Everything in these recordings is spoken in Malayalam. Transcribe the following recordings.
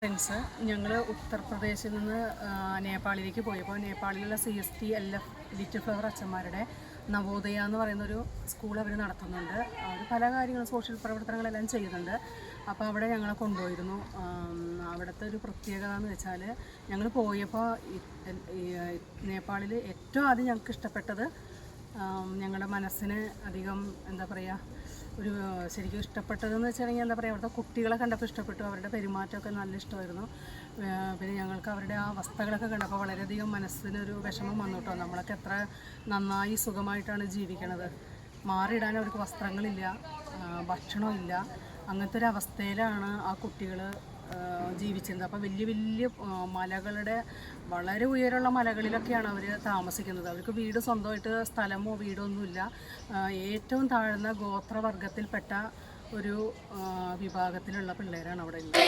ഫ്രണ്ട്സ്, ഞങ്ങൾ ഉത്തർപ്രദേശിൽ നിന്ന് നേപ്പാളിലേക്ക് പോയപ്പോൾ നേപ്പാളിലുള്ള CST-LF ലിറ്റിൽ ഫ്ലവർ അച്ഛന്മാരുടെ നവോദയ എന്ന് പറയുന്നൊരു സ്കൂൾ അവർ നടത്തുന്നുണ്ട്. അവർ പല കാര്യങ്ങളും സോഷ്യൽ പ്രവർത്തനങ്ങളെല്ലാം ചെയ്യുന്നുണ്ട്. അപ്പോൾ അവിടെ ഞങ്ങളെ കൊണ്ടുപോയിരുന്നു. അവിടുത്തെ ഒരു പ്രത്യേകത എന്ന് വെച്ചാൽ, ഞങ്ങൾ പോയപ്പോൾ നേപ്പാളിൽ ഏറ്റവും ആദ്യം ഞങ്ങൾക്ക് ഇഷ്ടപ്പെട്ടത്, ഞങ്ങളുടെ മനസ്സിന് അധികം എന്താ പറയുക, ഒരു ശരിക്കും ഇഷ്ടപ്പെട്ടതെന്ന് വെച്ചിട്ടുണ്ടെങ്കിൽ എന്താ പറയുക, അവിടുത്തെ കുട്ടികളെ കണ്ടപ്പോൾ ഇഷ്ടപ്പെട്ടു. അവരുടെ പെരുമാറ്റമൊക്കെ നല്ല ഇഷ്ടമായിരുന്നു. പിന്നെ ഞങ്ങൾക്ക് അവരുടെ ആ അവസ്ഥകളൊക്കെ കണ്ടപ്പോൾ വളരെയധികം മനസ്സിനൊരു വിഷമം വന്നു കേട്ടോ. നമ്മളൊക്കെ എത്ര നന്നായി സുഖമായിട്ടാണ് ജീവിക്കണത്. മാറിയിടാൻ അവർക്ക് വസ്ത്രങ്ങളില്ല, ഭക്ഷണമില്ല. അങ്ങനത്തെ ഒരു അവസ്ഥയിലാണ് ആ കുട്ടികൾ ജീവിച്ചിരുന്നത്. അപ്പോൾ വലിയ വലിയ മലകളുടെ വളരെ ഉയരമുള്ള മലകളിലൊക്കെയാണ് അവർ താമസിക്കുന്നത്. അവർക്ക് വീട് സ്വന്തമായിട്ട് സ്ഥലമോ വീടോ ഒന്നുമില്ല. ഏറ്റവും താഴ്ന്ന ഗോത്രവർഗത്തിൽപ്പെട്ട ഒരു വിഭാഗത്തിലുള്ള പിള്ളേരാണ് അവിടെ ഉള്ളത്.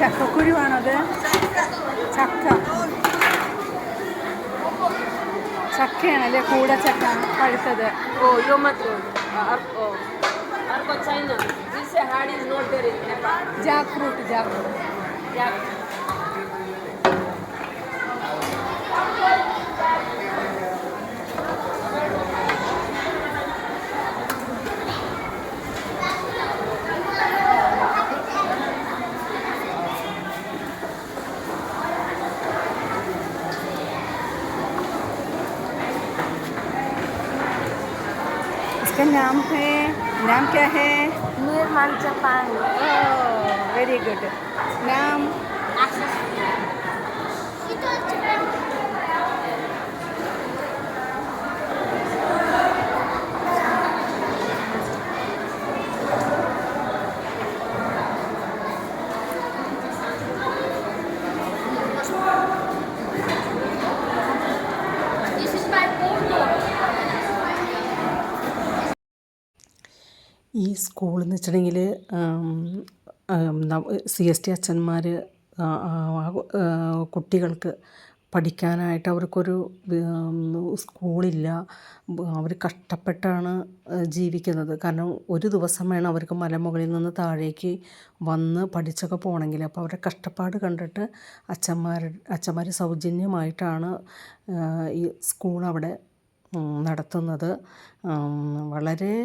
ചക്കക്കുരുവാണത്. ചക്കയാണല്ലേ, കൂടെ ചക്ക പഴുത്തത്. Jack fruit. नाम क्या है? निर्मल जापान. Very good. नाम? ഈ സ്കൂളെന്ന് വെച്ചിട്ടുണ്ടെങ്കിൽ CST അച്ഛന്മാർ കുട്ടികൾക്ക് പഠിക്കാനായിട്ട് അവർക്കൊരു സ്കൂളില്ല. അവർ കഷ്ടപ്പെട്ടാണ് ജീവിക്കുന്നത്. കാരണം ഒരു ദിവസം വേണം അവർക്ക് മലമുകളിൽ നിന്ന് താഴേക്ക് വന്ന് പഠിച്ചൊക്കെ പോകണമെങ്കിൽ. അപ്പോൾ അവരുടെ കഷ്ടപ്പാട് കണ്ടിട്ട് അച്ഛന്മാർ സൗജന്യമായിട്ടാണ് ഈ സ്കൂൾ അവിടെ നടത്തുന്നത്. വളരെ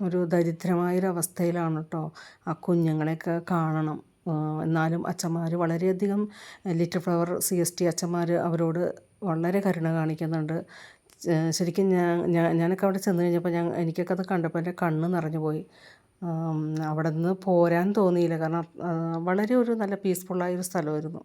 ഒരു ദരിദ്രമായൊരവസ്ഥയിലാണ് കേട്ടോ. ആ കുഞ്ഞുങ്ങളെയൊക്കെ കാണണം. എന്നാലും അച്ഛന്മാർ വളരെയധികം ലിറ്റിൽ ഫ്ലവർ CST അച്ഛന്മാർ അവരോട് വളരെ കരുണ കാണിക്കുന്നുണ്ട്. ശരിക്കും ഞാനൊക്കെ അവിടെ ചെന്ന് കഴിഞ്ഞപ്പോൾ എനിക്കൊക്കെ അത് കണ്ടപ്പോൾ എൻ്റെ കണ്ണ് നിറഞ്ഞു പോയി. അവിടെ നിന്ന് പോരാൻ തോന്നിയില്ല. കാരണം വളരെ ഒരു നല്ല പീസ്ഫുള്ളായൊരു സ്ഥലമായിരുന്നു.